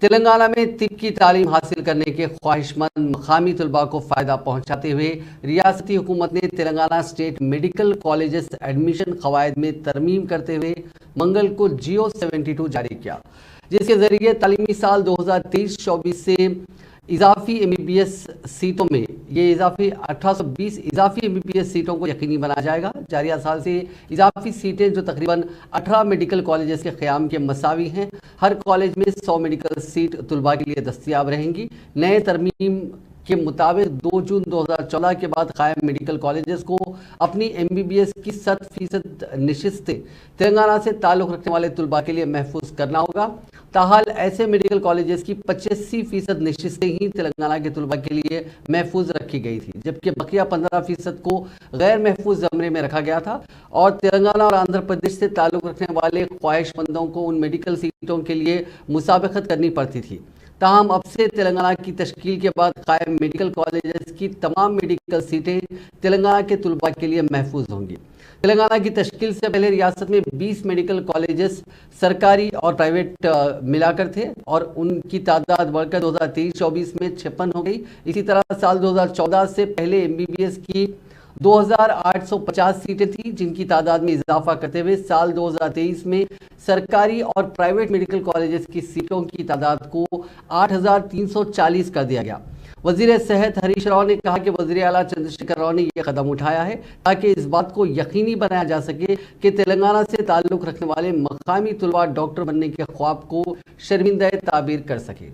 تلنگانہ میں طب کی تعلیم حاصل کرنے کے خواہش مند مقامی طلباء کو فائدہ پہنچاتے ہوئے ریاستی حکومت نے Telangana state medical colleges admission قواعد میں ترمیم کرتے ہوئے منگل کو جیو 72 جاری کیا، جس کے ذریعے تعلیمی سال 2023-24 سے اضافی MBBS سیٹوں میں یہ 1820 اضافی MBBS سیٹوں کو یقینی بنایا جائے گا۔ جاریہ سال سے اضافی سیٹیں جو تقریباً 18 میڈیکل کالجز کے قیام کے مساوی ہیں، ہر کالج میں 100 میڈیکل سیٹ طلباء کے لیے دستیاب رہیں گی۔ نئے ترمیم کے مطابق 2 جون 2014 کے بعد قائم میڈیکل کالجز کو اپنی MBBS کی 100% نشستیں تلنگانہ سے تعلق رکھنے والے طلباء کے لیے محفوظ کرنا ہوگا۔ تاحال ایسے میڈیکل کالجز کی 85% نشستیں ہی تلنگانہ کے طلباء کے لیے محفوظ رکھی گئی تھی، جبکہ بقیہ 15% کو غیر محفوظ زمرے میں رکھا گیا تھا اور تلنگانہ اور آندھرا پردیش سے تعلق رکھنے والے خواہش مندوں کو ان میڈیکل سیٹوں کے لیے مسابقت کرنی پڑتی تھی۔ تاہم اب سے تلنگانہ کی تشکیل کے بعد قائم میڈیکل کالجز کی تمام میڈیکل سیٹیں تلنگانہ کے طلباء کے لیے محفوظ ہوں گی۔ تلنگانہ کی تشکیل سے پہلے ریاست میں 20 میڈیکل کالجز سرکاری اور پرائیویٹ ملا کر تھے اور ان کی تعداد بڑھ کر 2023-24 میں 56 ہو گئی۔ اسی طرح سال 2014 سے پہلے MBBS کی 2850 سیٹیں تھیں، جن کی تعداد میں اضافہ کرتے ہوئے سال 2023 میں سرکاری اور پرائیویٹ میڈیکل کالجز کی سیٹوں کی تعداد کو 8340 کر دیا گیا۔ وزیر صحت ہریش راؤ نے کہا کہ وزیر اعلیٰ چندرشیکھر راؤ نے یہ قدم اٹھایا ہے تاکہ اس بات کو یقینی بنایا جا سکے کہ تلنگانہ سے تعلق رکھنے والے مقامی طلباء ڈاکٹر بننے کے خواب کو شرمندہ تعبیر کر سکے۔